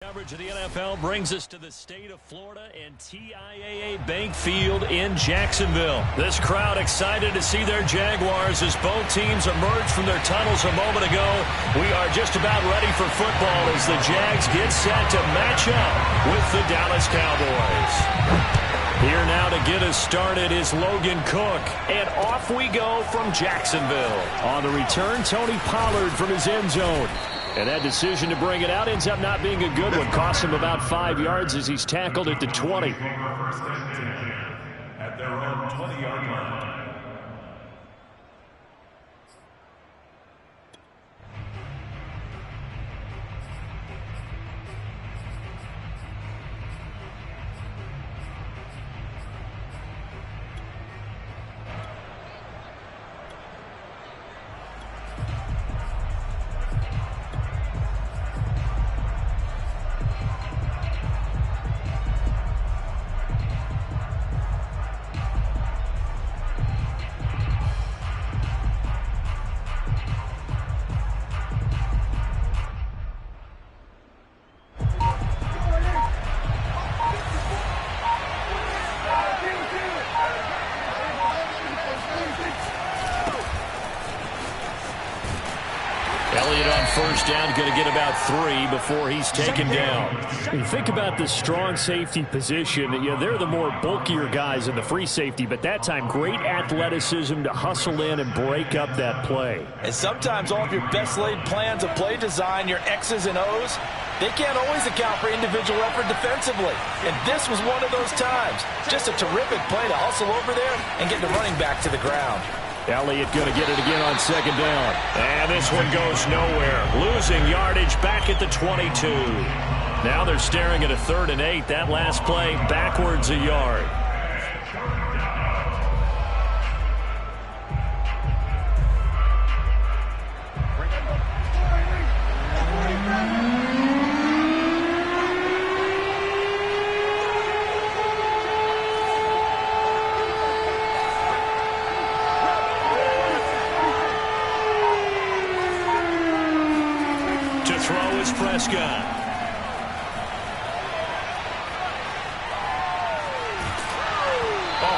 Coverage of the NFL brings us to the state of Florida and TIAA Bank Field in Jacksonville. This crowd excited to see their Jaguars as both teams emerged from their tunnels a moment ago. We are just about ready for football as the Jags get set to match up with the Dallas Cowboys. Here now to get us started is Logan Cook. And off we go from Jacksonville. On the return, Tony Pollard from his end zone. And that decision to bring it out ends up not being a good one. Costs him about 5 yards as he's tackled at the 20. At their own 20-yard line. First down, going to get about 3 before he's taken down. You think about the strong safety position. They're the more bulkier guys in the free safety, but that time great athleticism to hustle in and break up that play. And sometimes all of your best laid plans of play design, your X's and O's, they can't always account for individual effort defensively. And this was one of those times. Just a terrific play to hustle over there and get the running back to the ground. Elliott going to get it again on second down. And this one goes nowhere. Losing yardage back at the 22. Now they're staring at a 3rd and 8. That last play backwards a yard. Prescott.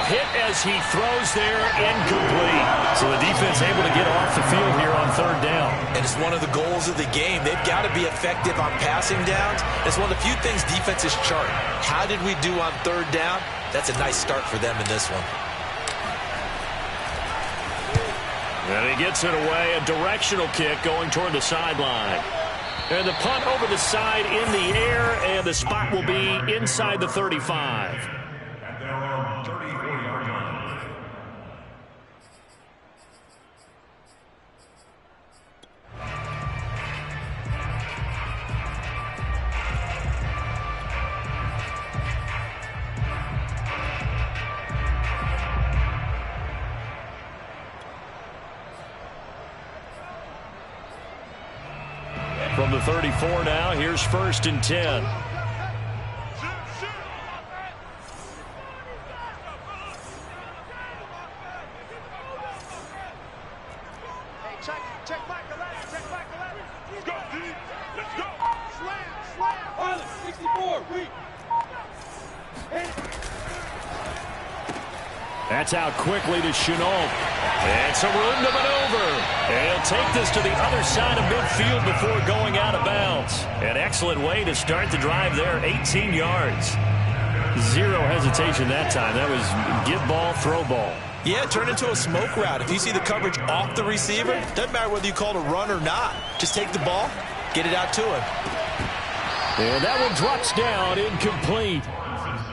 Hit as he throws there, incomplete. So the defense able to get off the field here on 3rd down. And it's one of the goals of the game. They've got to be effective on passing downs. It's one of the few things defenses chart. How did we do on 3rd down? That's a nice start for them in this one. And he gets it away, a directional kick going toward the sideline. And the punt over the side in the air, and the spot will be inside the 35. At their own 34-yard line. From the 34 now, here's 1st and 10. Check back the left. Let's go, D. Let's go. Slam. Harlan, 64. That's out quickly to Chenault. And some room to maneuver. And he'll take this to the other side of midfield before going out of bounds. An excellent way to start the drive there, 18 yards. Zero hesitation that time. That was get ball, throw ball. Yeah, turn into a smoke route. If you see the coverage off the receiver, doesn't matter whether you call it a run or not. Just take the ball, get it out to him. And that one drops down, incomplete.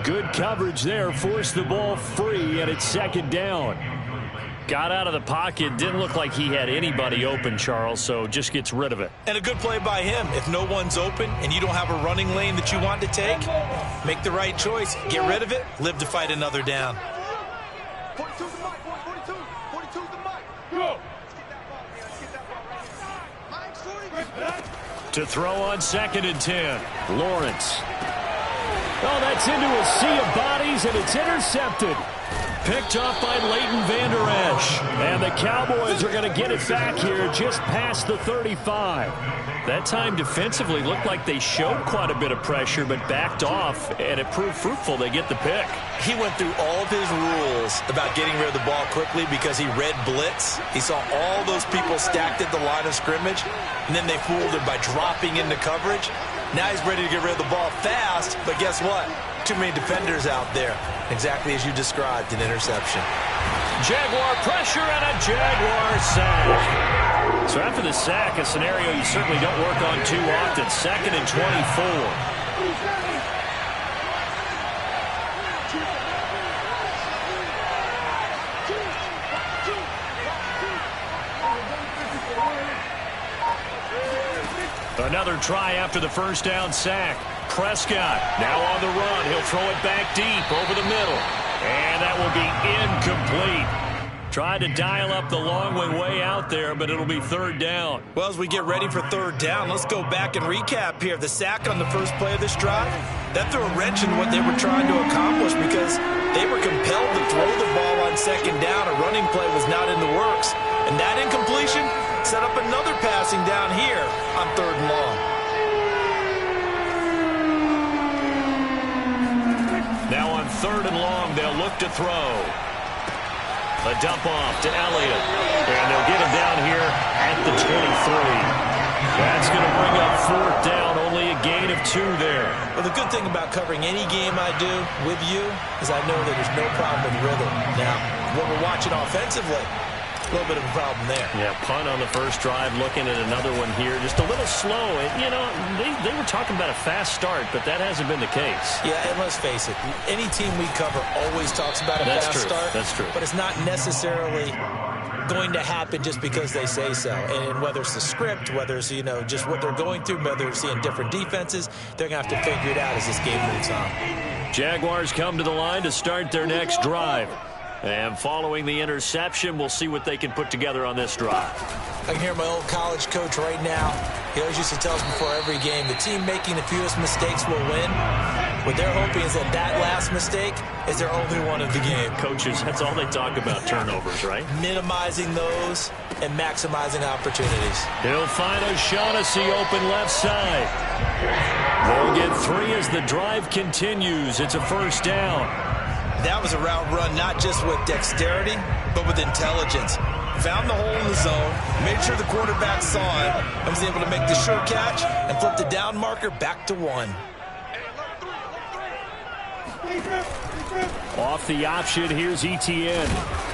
Good coverage there, forced the ball free, and it's 2nd down. Got out of the pocket, didn't look like he had anybody open, Charles, so just gets rid of it. And a good play by him. If no one's open and you don't have a running lane that you want to take, make the right choice. Get rid of it, live to fight another down. 42 the mic, 42 the mic. Go. To throw on 2nd and 10, Lawrence. Oh, that's into a sea of bodies, and it's intercepted. Picked off by Leighton Vander Esch. And the Cowboys are going to get it back here just past the 35. That time defensively looked like they showed quite a bit of pressure but backed off, and it proved fruitful. They get the pick. He went through all of his rules about getting rid of the ball quickly because he read blitz. He saw all those people stacked at the line of scrimmage, and then they fooled him by dropping into coverage. Now he's ready to get rid of the ball fast, but guess what? Too many defenders out there. Exactly as you described, an interception. Jaguar pressure and a Jaguar sack. So after the sack, a scenario you certainly don't work on too often. 2nd and 24. Another try after the first down sack. Prescott now on the run. He'll throw it back deep over the middle. And that will be incomplete. Tried to dial up the long way out there, but it'll be 3rd down. Well, as we get ready for 3rd down, let's go back and recap here. The sack on the first play of this drive, that threw a wrench in what they were trying to accomplish because they were compelled to throw the ball on 2nd down. A running play was not in the works. And that incompletion set up another passing down here on 3rd and long. Now on 3rd and long, they'll look to throw. A dump off to Elliott. And they'll get him down here at the 23. That's going to bring up 4th down. Only a gain of 2 there. Well, the good thing about covering any game I do with you is I know that there's no problem with rhythm. Now, when we're watching offensively, a little bit of a problem there. Yeah, punt on the first drive, looking at another one here. Just a little slow. And, you know, they were talking about a fast start, but that hasn't been the case. Yeah, and let's face it, any team we cover always talks about a fast start. That's true. But it's not necessarily going to happen just because they say so. And whether it's the script, whether it's, you know, just what they're going through, whether they're seeing different defenses, they're going to have to figure it out as this game moves on. Jaguars come to the line to start their next drive. And following the interception, we'll see what they can put together on this drive. I can hear my old college coach right now. He always used to tell us before every game, the team making the fewest mistakes will win. What they're hoping is that last mistake is their only one of the game. Coaches, that's all they talk about, turnovers, right? Minimizing those and maximizing opportunities. He'll find O'Shaughnessy open left side. They'll get 3 as the drive continues. It's a 1st down. That was a route run not just with dexterity, but with intelligence. Found the hole in the zone, made sure the quarterback saw it, and was able to make the sure catch and flip the down marker back to 1. Off the option, here's Etienne.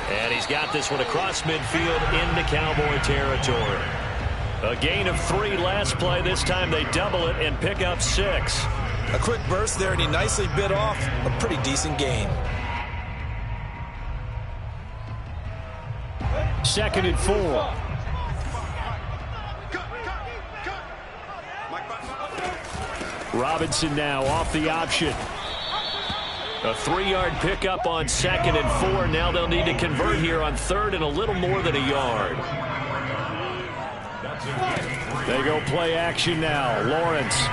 And he's got this one across midfield into Cowboy territory. A gain of 3 last play. This time they double it and pick up 6. A quick burst there, and he nicely bit off a pretty decent gain. 2nd and 4. Robinson now off the option. A 3-yard pickup on 2nd and 4. Now they'll need to convert here on 3rd and a little more than a yard. They go play action now. Lawrence.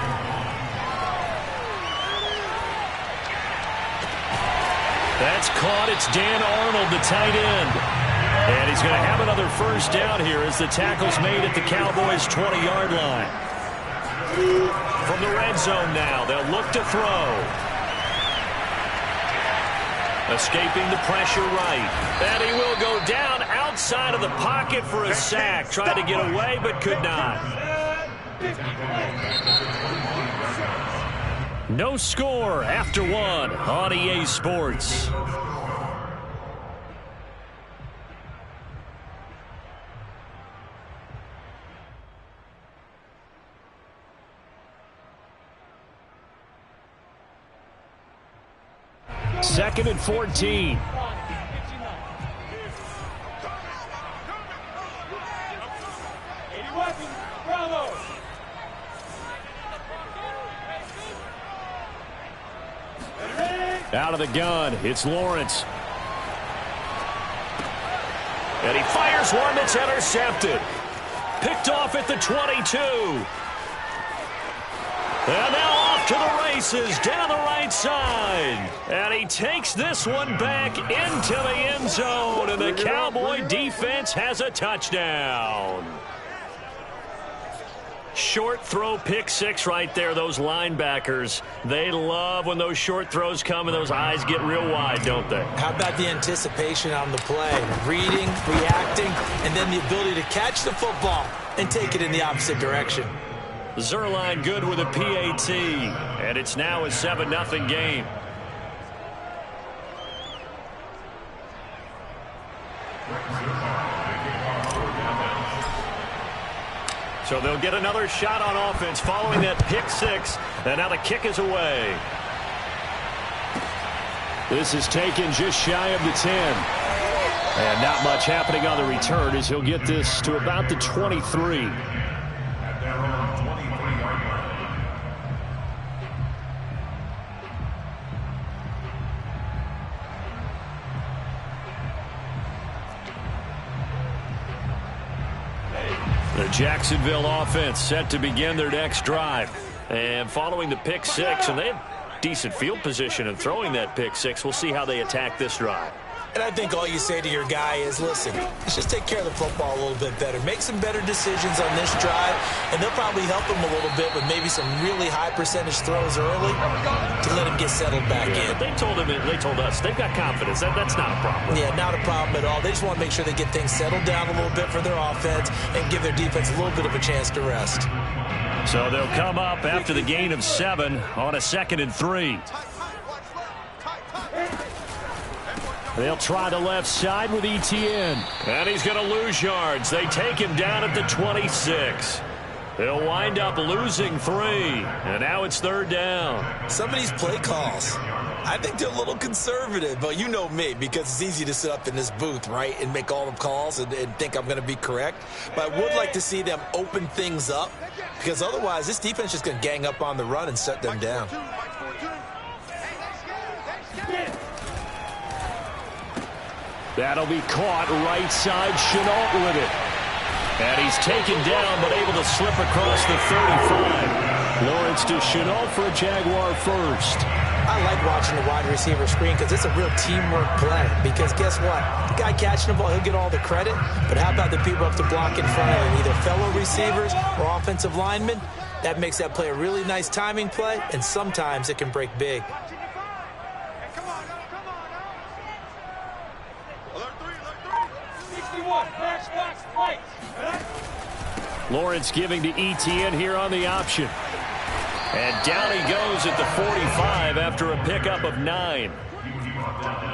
That's caught. It's Dan Arnold, the tight end. And he's going to have another 1st down here as the tackle's made at the Cowboys' 20-yard line. From the red zone now, they'll look to throw. Escaping the pressure right. And he will go down outside of the pocket for a sack. Tried to get away, but could not. No score after 1 on EA Sports. Second and 14. Out of the gun, it's Lawrence. And he fires one that's intercepted. Picked off at the 22. And now off off to the races down the right side. And he takes this one back into the end zone. And the Cowboy defense has a touchdown. Short throw pick six right there. Those linebackers, they love when those short throws come and those eyes get real wide, don't they? How about the anticipation on the play? Reading, reacting, and then the ability to catch the football and take it in the opposite direction. Zerline good with a PAT, and it's now a 7-0 game. So they'll get another shot on offense following that pick six, and now the kick is away. This is taken just shy of the 10. And not much happening on the return as he'll get this to about the 23. At their own 23-yard line. The Jacksonville offense set to begin their next drive. And following the pick six, and they have decent field position in throwing that pick six. We'll see how they attack this drive. And I think all you say to your guy is, listen, let's just take care of the football a little bit better. Make some better decisions on this drive, and they'll probably help him a little bit with maybe some really high percentage throws early to let him get settled back in. They told us they've got confidence. That's not a problem. Yeah, not a problem at all. They just want to make sure they get things settled down a little bit for their offense and give their defense a little bit of a chance to rest. So they'll come up after the gain of 7 on a 2nd and 3. They'll try the left side with Etienne. And he's going to lose yards. They take him down at the 26. They'll wind up losing 3. And now it's 3rd down. Some of these play calls, I think they're a little conservative. But you know me, because it's easy to sit up in this booth, right, and make all the calls and think I'm going to be correct. But I would like to see them open things up, because otherwise this defense is just going to gang up on the run and shut them down. That'll be caught right side. Chenault with it. And he's taken down but able to slip across the 35. Lawrence to Chenault for a Jaguar first. I like watching the wide receiver screen because it's a real teamwork play. Because guess what? The guy catching the ball, he'll get all the credit. But how about the people up to block in front of him, either fellow receivers or offensive linemen? That makes that play a really nice timing play, and sometimes it can break big. Lawrence giving to Etienne here on the option. And down he goes at the 45 after a pickup of 9.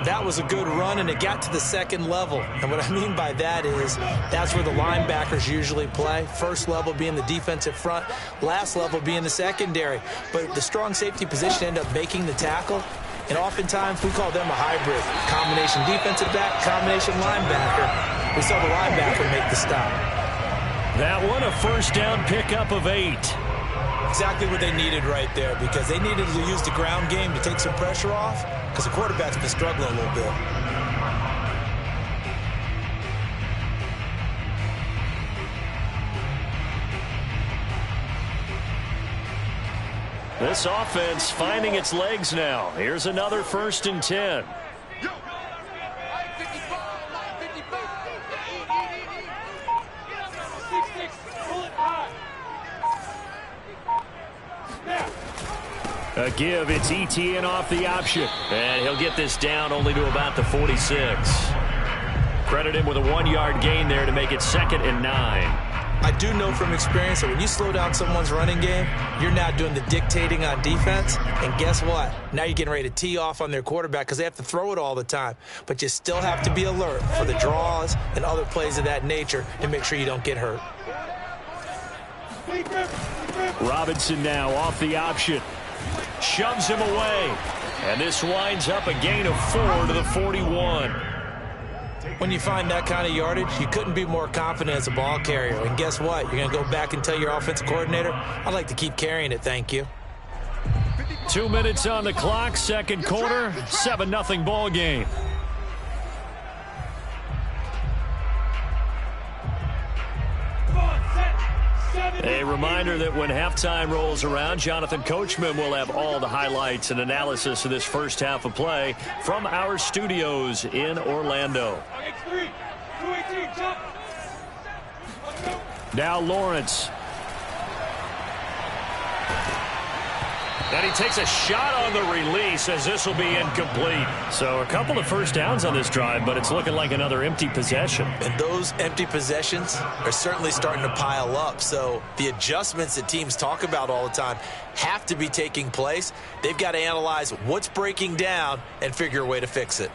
That was a good run, and it got to the 2nd level. And what I mean by that is that's where the linebackers usually play. First level being the defensive front, last level being the secondary. But the strong safety position ended up making the tackle. And oftentimes we call them a hybrid. Combination defensive back, combination linebacker. We saw the linebacker make the stop. That one a 1st down pickup of 8. Exactly what they needed right there, because they needed to use the ground game to take some pressure off, because the quarterback's been struggling a little bit. This offense finding its legs now. Here's another 1st and 10. A give, it's Etienne off the option. And he'll get this down only to about the 46. Credit him with a 1-yard gain there to make it 2nd and 9. I do know from experience that when you slow down someone's running game, you're not doing the dictating on defense. And guess what? Now you're getting ready to tee off on their quarterback because they have to throw it all the time. But you still have to be alert for the draws and other plays of that nature to make sure you don't get hurt. Robinson now off the option. Shoves him away. And this winds up a gain of 4 to the 41. When you find that kind of yardage, you couldn't be more confident as a ball carrier. And guess what? You're going to go back and tell your offensive coordinator, I'd like to keep carrying it, thank you. 2 minutes on the clock, 2nd quarter, 7-0 ball game. A reminder that when halftime rolls around, Jonathan Coachman will have all the highlights and analysis of this first half of play from our studios in Orlando. Now Lawrence. And he takes a shot on the release as this will be incomplete. So a couple of first downs on this drive, but it's looking like another empty possession. And those empty possessions are certainly starting to pile up. So the adjustments that teams talk about all the time have to be taking place. They've got to analyze what's breaking down and figure a way to fix it.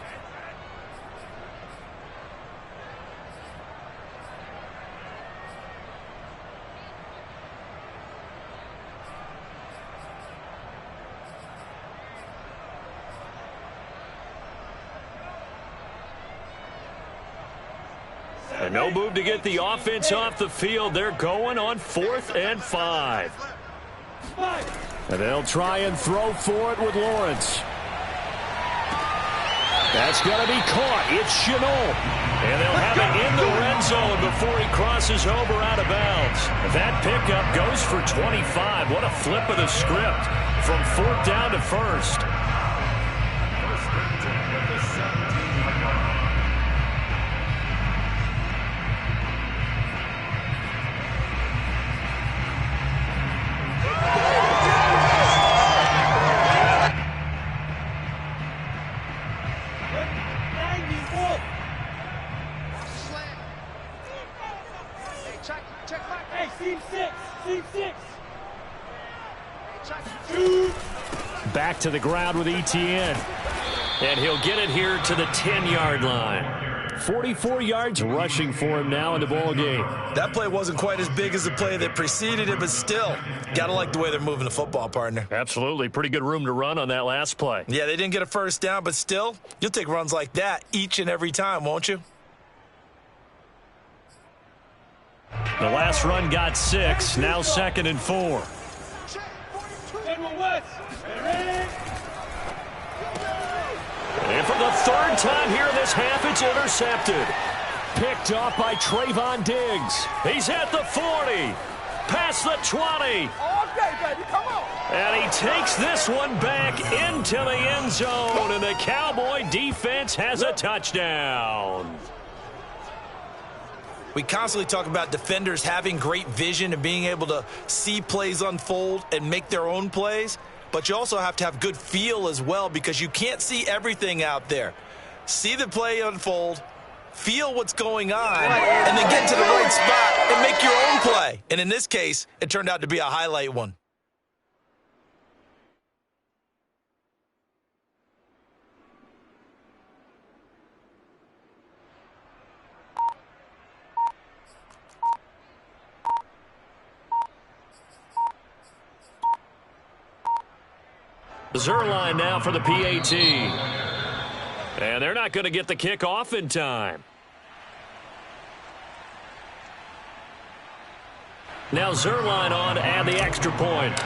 And no move to get the offense off the field. They're going on 4th and 5. And they'll try and throw for it with Lawrence. That's going to be caught. It's Chenault. And they'll have it in the red zone before he crosses over out of bounds. That pickup goes for 25. What a flip of the script from 4th down to 1st. Back to the ground with Etienne. And he'll get it here to the 10-yard line. 44 yards rushing for him now in the ball game. That play wasn't quite as big as the play that preceded it, but still, got to like the way they're moving the football, partner. Absolutely. Pretty good room to run on that last play. Yeah, they didn't get a first down, but still, you'll take runs like that each and every time, won't you? The last run got 6. Now 2nd and 4. And for the 3rd time here in this half, it's intercepted. Picked off by Trayvon Diggs. He's at the 40. Past the 20. Okay, baby, come on. And he takes this one back into the end zone. And the Cowboy defense has a touchdown. We constantly talk about defenders having great vision and being able to see plays unfold and make their own plays. But you also have to have good feel as well because you can't see everything out there. See the play unfold, feel what's going on, and then get to the right spot and make your own play. And in this case, it turned out to be a highlight one. Zerline now for the PAT. And they're not going to get the kick off in time. Now Zerline on to add the extra point.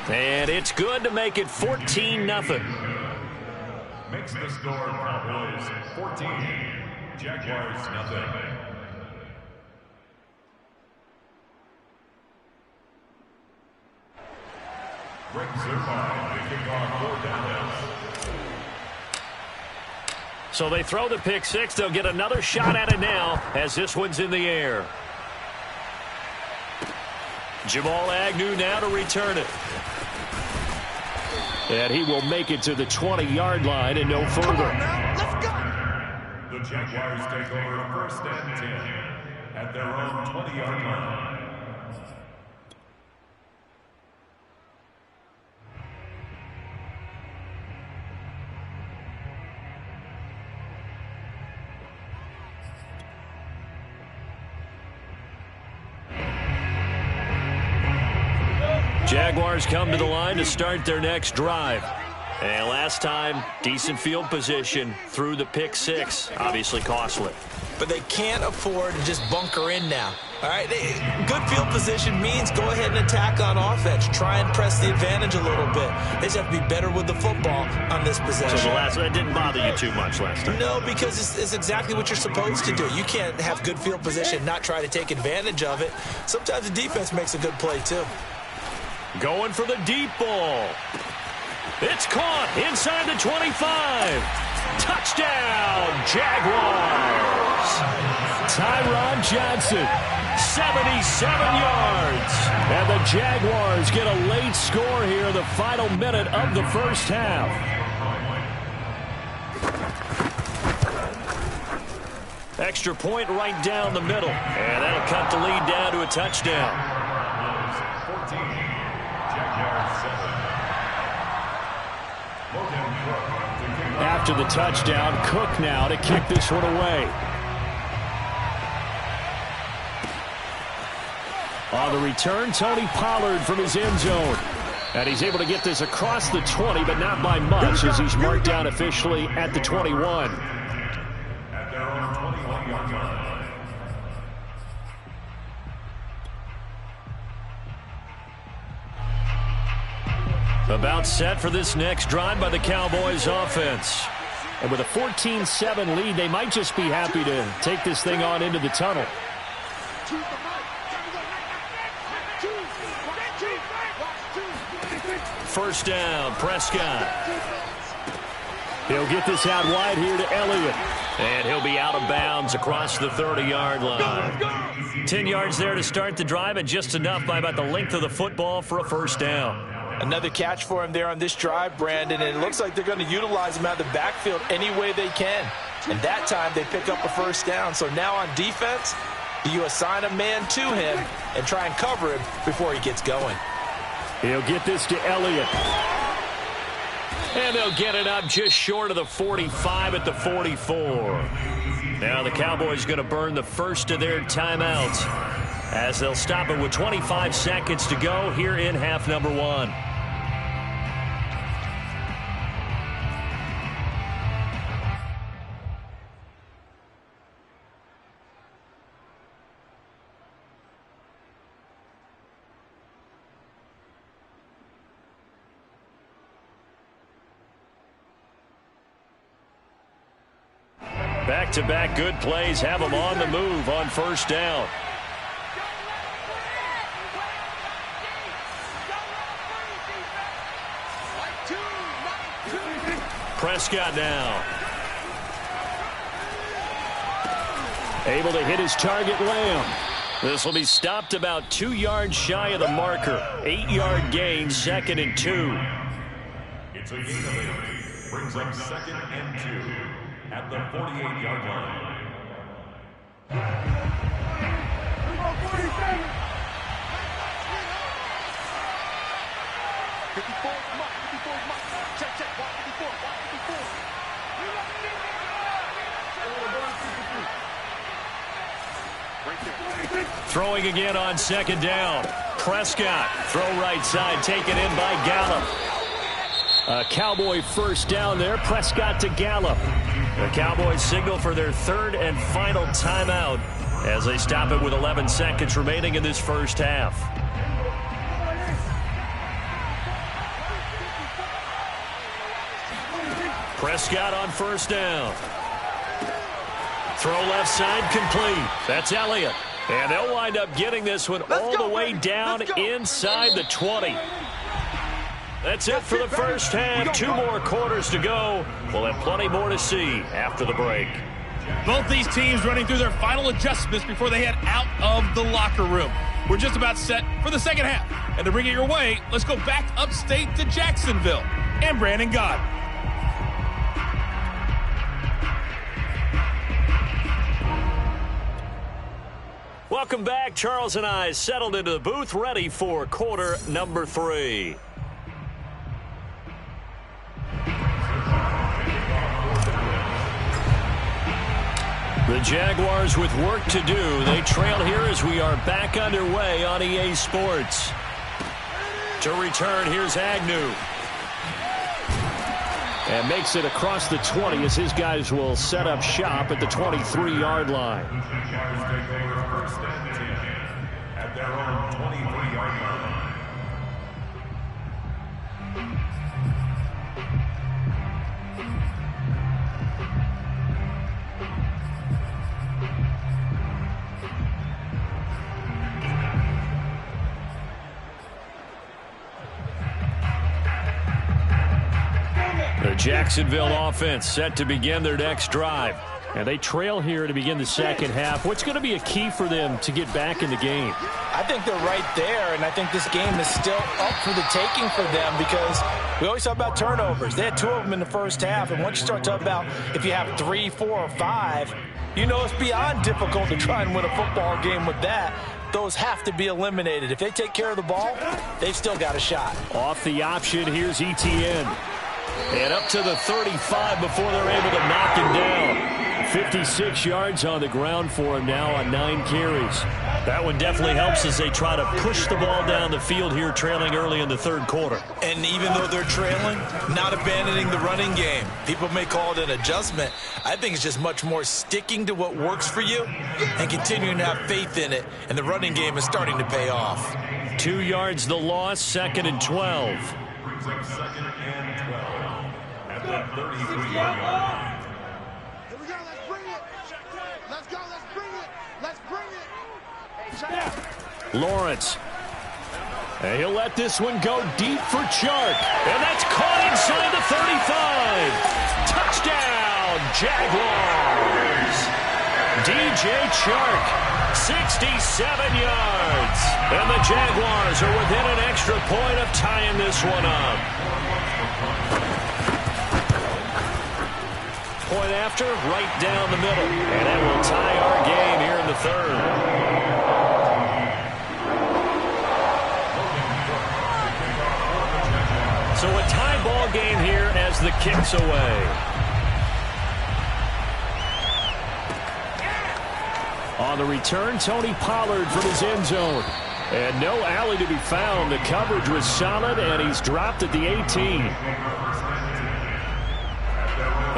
And it's good to make it 14-0. Makes the score Cowboys 14, Jaguars nothing. Greg Zerline to kick off 4 downs. So they throw the pick 6. They'll get another shot at it now as this one's in the air. Jamal Agnew now to return it. And he will make it to the 20-yard line and no further. Come on now, let's go. The Jaguars take over 1st and 10 at their own 20-yard line. Jaguars come to the line to start their next drive. And last time, decent field position through the pick 6. Obviously costly. But they can't afford to just bunker in now. All right, good field position means go ahead and attack on offense. Try and press the advantage a little bit. They just have to be better with the football on this possession. So that didn't bother you too much last time? No, because it's exactly what you're supposed to do. You can't have good field position and not try to take advantage of it. Sometimes the defense makes a good play, too. Going for the deep ball. It's caught inside the 25. Touchdown, Jaguars. Tyron Johnson, 77 yards. And the Jaguars get a late score here in the final minute of the first half. Extra point right down the middle. And that'll cut the lead down to a touchdown. 14, Jaguars 7. After the touchdown, Cook now to kick this one away. On the return, Tony Pollard from his end zone. And he's able to get this across the 20, but not by much, as he's marked down officially at the 21. At their own 21-yard line. About set for this next drive by the Cowboys offense. And with a 14-7 lead, they might just be happy to take this thing on into the tunnel. First down, Prescott. He'll get this out wide here to Elliott. And he'll be out of bounds across the 30-yard line. 10 yards there to start the drive, and just enough by about the length of the football for a first down. Another catch for him there on this drive, Brandon, and it looks like they're going to utilize him out of the backfield any way they can. And that time they pick up a first down. So now on defense, do you assign a man to him and try and cover him before he gets going? He'll get this to Elliott. And they'll get it up just short of the 45 at the 44. Now the Cowboys going to burn the first of their timeouts as they'll stop it with 25 seconds to go here in half number one. Back-to-back good plays have them on the move on first down. Prescott now. Able to hit his target, Lamb. This will be stopped about 2 yards shy of the marker. 8-yard gain, 2nd and 2. It's a gain of 8. Brings up 2nd and 2. At the 48-yard line. 54, check, watch 54. Throwing again on second down. Prescott, throw right side, taken in by Gallup. A Cowboy first down there. Prescott to Gallup. The Cowboys signal for their third and final timeout as they stop it with 11 seconds remaining in this first half. Prescott on first down. Throw left side complete. That's Elliott. And they'll wind up getting this one all the way down inside the 20. That's it for the first half. 2 more quarters to go. We'll have plenty more to see after the break. Both these teams running through their final adjustments before they head out of the locker room. We're just about set for the second half. And to bring it your way, let's go back upstate to Jacksonville and Brandon Gott. Welcome back. Charles and I settled into the booth, ready for quarter number 3. The Jaguars with work to do. They trail here as we are back underway on EA Sports. To return, here's Agnew. And makes it across the 20 as his guys will set up shop at the 23-yard line. Jaguars take over 1st and 10. their own 23-yard line. The Jacksonville offense set to begin their next drive. And they trail here to begin the second half. What's going to be a key for them to get back in the game? I think they're right there, and I think this game is still up for the taking for them because we always talk about turnovers. They had 2 of them in the first half, and once you start talking about if you have 3, 4, or 5, you know it's beyond difficult to try and win a football game with that. Those have to be eliminated. If they take care of the ball, they've still got a shot. Off the option, here's Etienne. And up to the 35 before they're able to knock him down. 56 yards on the ground for him now on 9 carries. That one definitely helps as they try to push the ball down the field here, trailing early in the third quarter. And even though they're trailing, not abandoning the running game. People may call it an adjustment. I think it's just much more sticking to what works for you and continuing to have faith in it. And the running game is starting to pay off. 2 yards the loss, 2nd and 12. Brings up 2nd and 12 at the 33-yard line. Here we go. Let's bring it. Let's go. Let's bring it. Let's bring it. Hey, check out. Lawrence. And he'll let this one go deep for Chark. And that's caught inside the 35. Touchdown, Jaguars. DJ Chark, 67 yards. And the Jaguars are within an extra point of tying this one up. Point after, right down the middle. And that will tie our game here in the third. So a tie ball game here as the kick's away. On the return, Tony Pollard from his end zone. And no alley to be found. The coverage was solid, and he's dropped at the 18.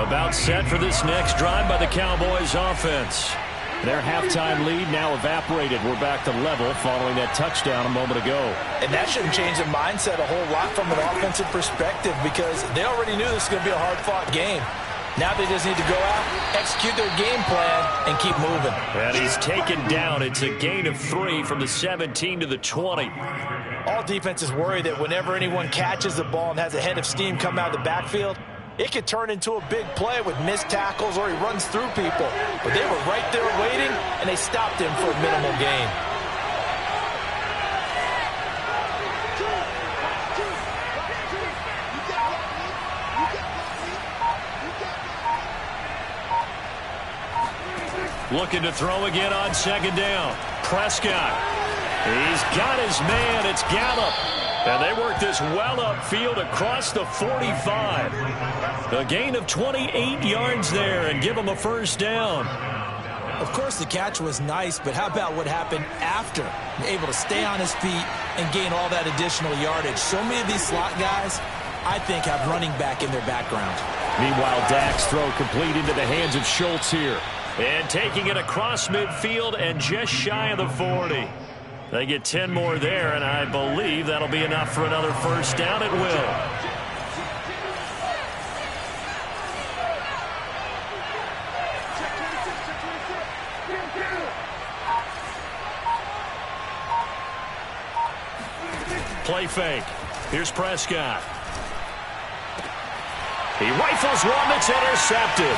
About set for this next drive by the Cowboys offense. Their halftime lead now evaporated. We're back to level following that touchdown a moment ago. And that shouldn't change the mindset a whole lot from an offensive perspective because they already knew this was going to be a hard-fought game. Now they just need to go out, execute their game plan, and keep moving. And he's taken down. It's a gain of 3 from the 17 to the 20. All defenses worry that whenever anyone catches the ball and has a head of steam come out of the backfield, it could turn into a big play with missed tackles or he runs through people. But they were right there waiting, and they stopped him for a minimal gain. Looking to throw again on 2nd down. Prescott. He's got his man. It's Gallup. And they work this well upfield across the 45. A gain of 28 yards there and give him a first down. Of course, the catch was nice, but how about what happened after? Able to stay on his feet and gain all that additional yardage. So many of these slot guys, I think, have running back in their background. Meanwhile, Dak's throw complete into the hands of Schultz here. And taking it across midfield and just shy of the 40. They get 10 more there, and I believe that'll be enough for another first down. It will. Play fake. Here's Prescott. He rifles one that's intercepted.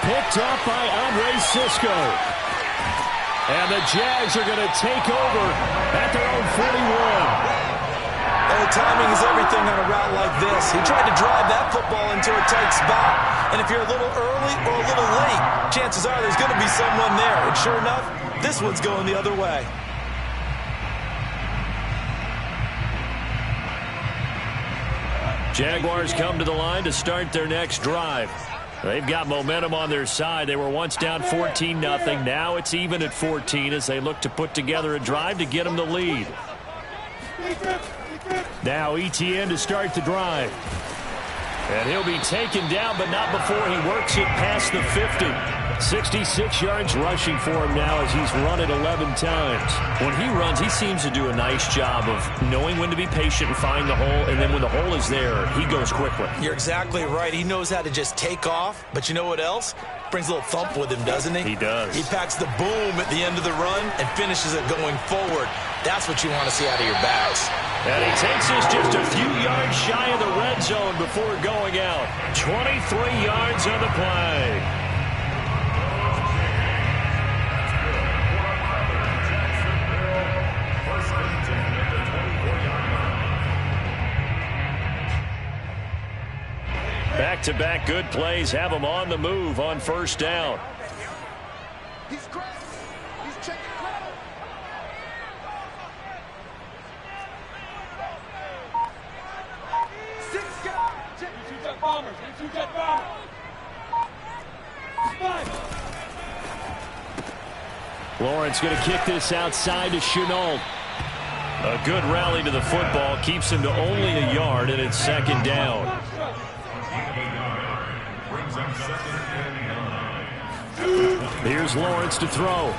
Picked up by Andre Sisco. And the Jags are going to take over at their own 41. The timing is everything on a route like this. He tried to drive that football into a tight spot. And if you're a little early or a little late, chances are there's going to be someone there. And sure enough, this one's going the other way. Jaguars come to the line to start their next drive. They've got momentum on their side. They were once down 14-0. Now it's even at 14 as they look to put together a drive to get them the lead. Now Etienne to start the drive. And he'll be taken down, but not before he works it past the 50. 66 yards rushing for him now as he's run it 11 times. When he runs, he seems to do a nice job of knowing when to be patient and find the hole, and then when the hole is there, he goes quickly. You're exactly right. He knows how to just take off, but you know what else? Brings a little thump with him, doesn't he? He does. He packs the boom at the end of the run and finishes it going forward. That's what you want to see out of your backs. And he takes us just a few yards shy of the red zone before going out. 23 yards on the play. Back-to-back good plays have him on the move on first down. He's crazy. He's checking credit. Six guys. Two-jet bombers. Two-jet bombers. Lawrence going to kick this outside to Chenault. A good rally to the football keeps him to only a yard, and it's second down. Here's Lawrence to throw.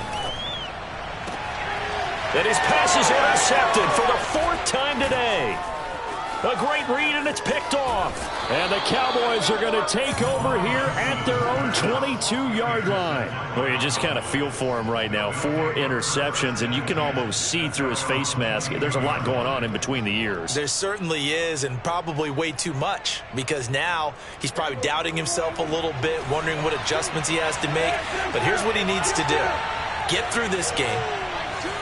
And his pass is intercepted for the fourth time today. A great read, and it's picked off. And the Cowboys are going to take over here at their own 22-yard line. Well, you just kind of feel for him right now. 4 interceptions, and you can almost see through his face mask. There's a lot going on in between the ears. There certainly is, and probably way too much, because now he's probably doubting himself a little bit, wondering what adjustments he has to make. But here's what he needs to do. Get through this game,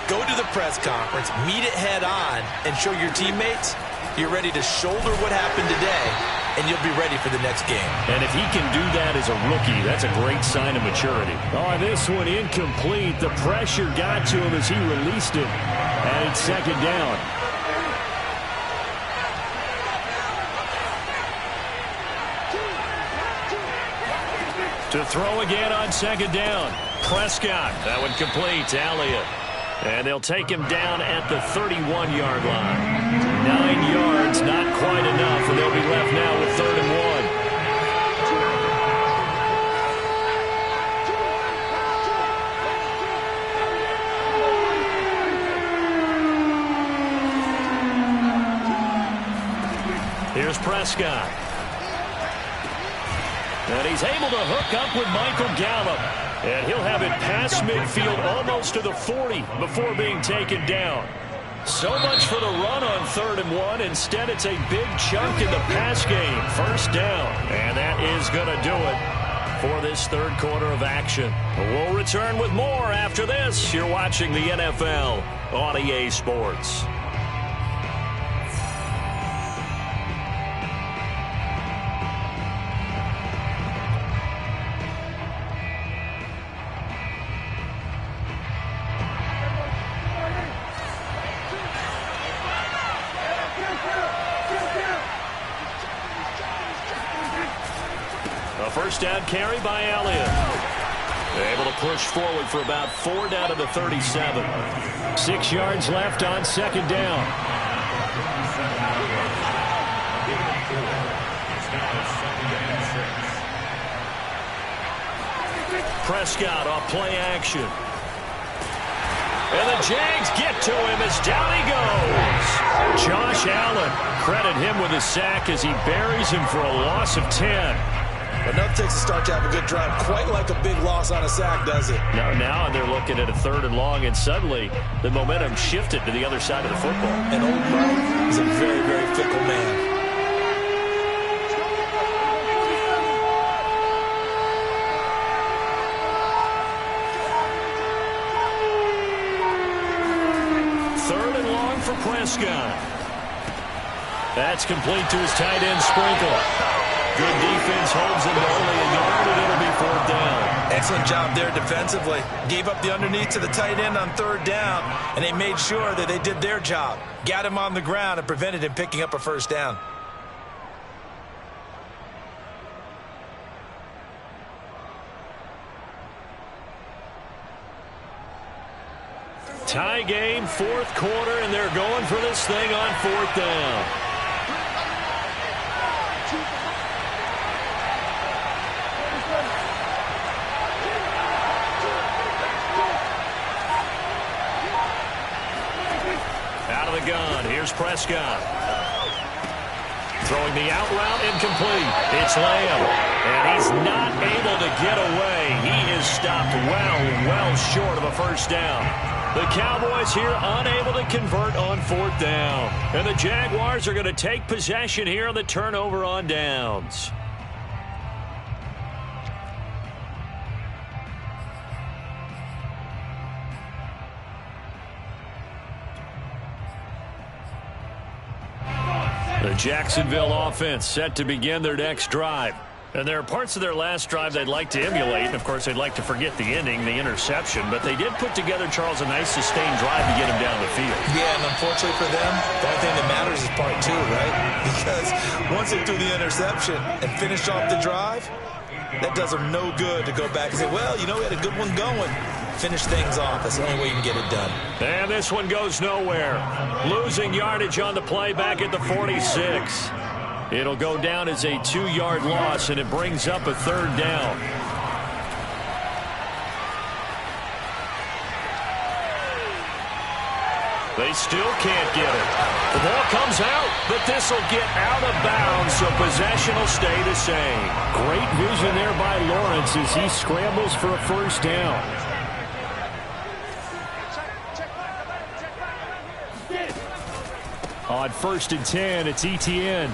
go to the press conference, meet it head on, and show your teammates you're ready to shoulder what happened today, and you'll be ready for the next game. And if he can do that as a rookie, that's a great sign of maturity. Oh, this one incomplete. The pressure got to him as he released it. And it's second down. To throw again on second down. Prescott. That one complete to Elliott. And they'll take him down at the 31-yard line. 9 yards, not quite enough, and they'll be left now with 3rd and 1. Here's Prescott. And he's able to hook up with Michael Gallup. And he'll have it past midfield almost to the 40 before being taken down. So much for the run on 3rd and 1. Instead, it's a big chunk in the pass game. First down. And that is going to do it for this third quarter of action. We'll return with more after this. You're watching the NFL on EA Sports. First down carry by Elliott. Able to push forward for about 4 down to the 37. 6 yards left on second down. Prescott off play action. And the Jags get to him as down he goes. Josh Allen, credit him with a sack as he buries him for a loss of 10. Enough takes a start to have a good drive. Quite like a big loss on a sack, does it? Now they're looking at a 3rd and long, and suddenly the momentum shifted to the other side of the football. And old Mo is a very, very fickle man. Third and long for Prescott. That's complete to his tight end, Sprinkle. Good defense holds him to only a yard, and it'll be 4th down. Excellent job there defensively. Gave up the underneath to the tight end on 3rd down, and they made sure that they did their job. Got him on the ground and prevented him picking up a first down. Tie game, 4th quarter, and they're going for this thing on 4th down. shotgun. Here's Prescott. Throwing the out route, incomplete. It's Lamb. And he's not able to get away. He is stopped well short of a first down. The Cowboys here unable to convert on fourth down. And the Jaguars are going to take possession here on the turnover on downs. The Jacksonville offense set to begin their next drive. And there are parts of their last drive they'd like to emulate. And, of course, they'd like to forget the ending, the interception. But they did put together, Charles, a nice sustained drive to get him down the field. Yeah, and unfortunately for them, the only thing that matters is part two, right? Because once they threw the interception and finished off the drive, that does them no good to go back and say, well, you know, we had a good one going. Finish things off. That's the only way you can get it done. And this one goes nowhere. Losing yardage on the play back at the 46. It'll go down as a 2-yard loss, and it brings up a third down. They still can't get it. The ball comes out, but this will get out of bounds, so possession will stay the same. Great vision there by Lawrence as he scrambles for a first down. On 1st and 10, it's Etienne.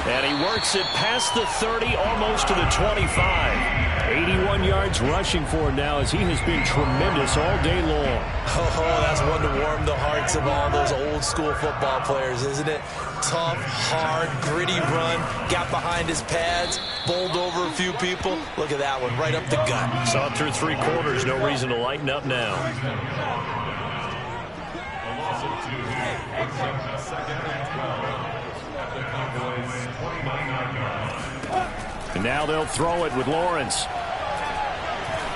And he works it past the 30, almost to the 25. 81 yards rushing for him now as he has been tremendous all day long. Oh, that's one to warm the hearts of all those old school football players, isn't it? Tough, hard, gritty run, got behind his pads, bowled over a few people. Look at that one, right up the gut. Saw it through 3 quarters, no reason to lighten up now. And now they'll throw it with Lawrence.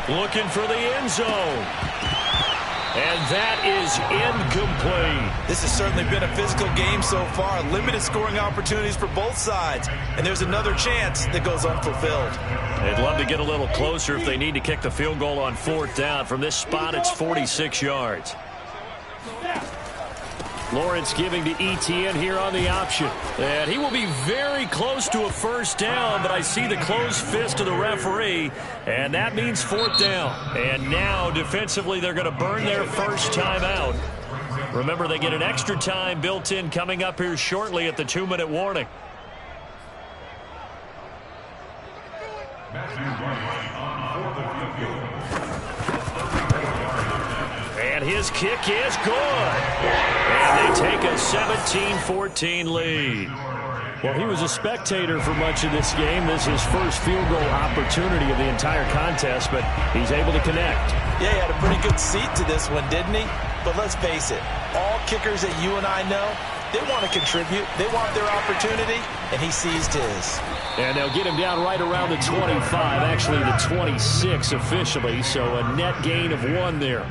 Looking for the end zone. And that is incomplete. This has certainly been a physical game so far. Limited scoring opportunities for both sides. And there's another chance that goes unfulfilled. They'd love to get a little closer if they need to kick the field goal on 4th down. From this spot, it's 46 yards. Lawrence giving to Etienne here on the option. And he will be very close to a first down, but I see the closed fist of the referee, and that means 4th down. And now, defensively, they're going to burn their first time out. Remember, they get an extra time built in coming up here shortly at the 2-minute warning. And his kick is good. And they take a 17-14 lead. Well, he was a spectator for much of this game. This is his first field goal opportunity of the entire contest, but he's able to connect. Yeah, he had a pretty good seat to this one, didn't he? But let's face it, all kickers that you and I know, they want to contribute. They want their opportunity, and he seized his. And they'll get him down right around the 25, actually the 26 officially, so a net gain of 1 there.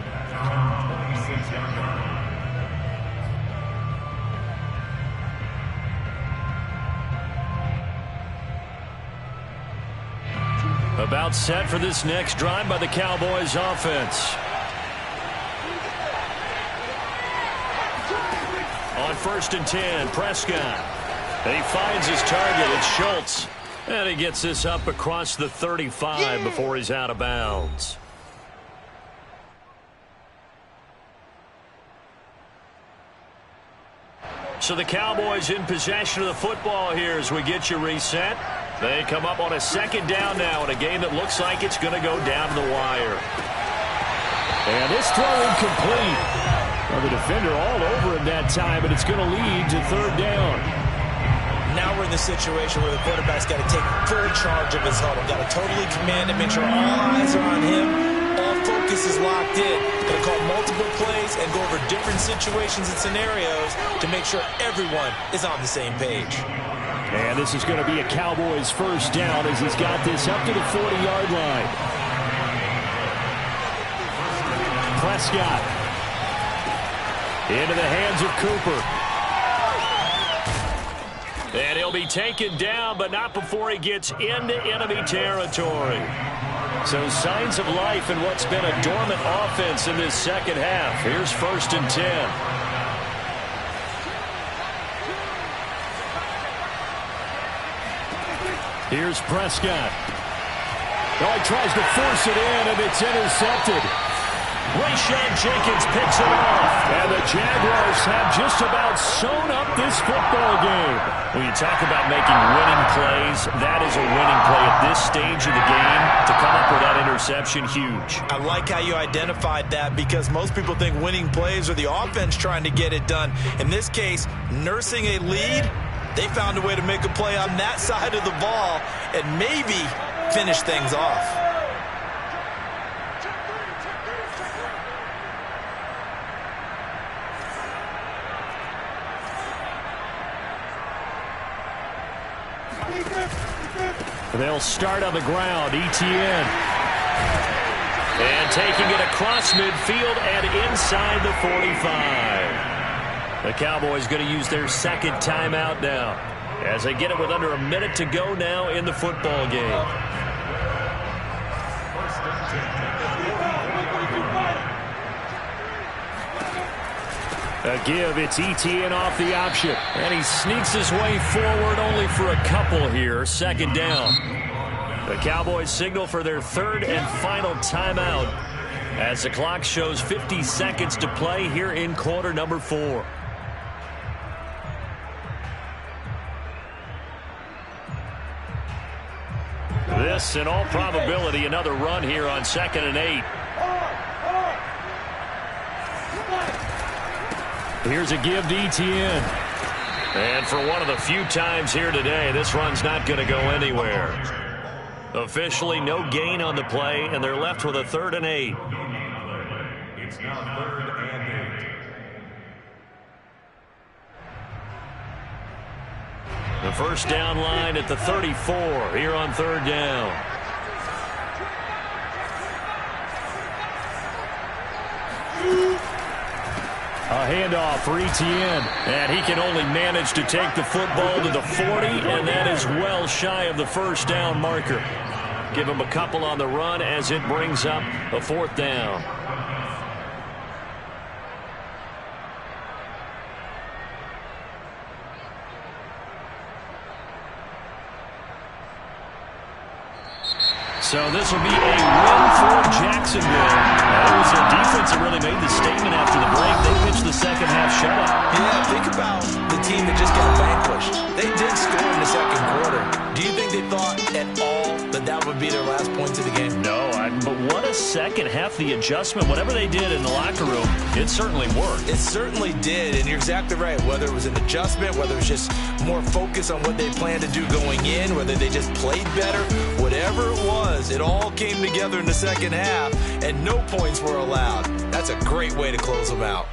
About set for this next drive by the Cowboys offense. On 1st and 10, Prescott. And he finds his target. It's Schultz. And he gets this up across the 35 before he's out of bounds. So the Cowboys in possession of the football here as we get you reset. They come up on a 2nd down now in a game that looks like it's going to go down to the wire. And this throw incomplete. Well, the defender all over him that time, but it's going to lead to 3rd down. Now we're in the situation where the quarterback's got to take full charge of his huddle. Got to totally command it, make sure all eyes are on him. All focus is locked in. Got to call multiple plays and go over different situations and scenarios to make sure everyone is on the same page. And this is going to be a Cowboys first down as he's got this up to the 40-yard line. Prescott into the hands of Cooper. And he'll be taken down, but not before he gets into enemy territory. So signs of life in what's been a dormant offense in this second half. Here's 1st and 10. Here's Prescott. Oh, he tries to force it in, and it's intercepted. Rayshad Jenkins picks it off. And the Jaguars have just about sewn up this football game. When you talk about making winning plays, that is a winning play at this stage of the game. To come up with that interception, huge. I like how you identified that, because most people think winning plays are the offense trying to get it done. In this case, nursing a lead, they found a way to make a play on that side of the ball and maybe finish things off. They'll start on the ground. Etienne. And taking it across midfield and inside the 45. The Cowboys going to use their second timeout now, as they get it with under a minute to go now in the football game. A give, it's Etienne off the option. And he sneaks his way forward only for a couple here. Second down. The Cowboys signal for their third and final timeout as the clock shows 50 seconds to play here in quarter number 4. This, in all probability, another run here on 2nd and 8. Here's a give to Etienne. And for one of the few times here today, this run's not going to go anywhere. Officially, no gain on the play, and they're left with a 3rd and 8. It's now 3rd and 8. The first down line at the 34 here on 3rd down. A handoff for Etienne, and he can only manage to take the football to the 40, and that is well shy of the first down marker. Give him a couple on the run as it brings up a 4th down. So this will be a win for Jacksonville. It was their defense that really made the statement after the break. They pitched the second half shutout. Yeah, think about the team that just got vanquished. They did score in the second quarter. Do you think they thought at all that that would be their last points of the game? No, but what a second half. The adjustment, whatever they did in the locker room, it certainly worked. It certainly did, and you're exactly right. Whether it was an adjustment, whether it was just more focus on what they planned to do going in, whether they just played better, whatever it was, it all came together in the second half, and no points were allowed. That's a great way to close them out.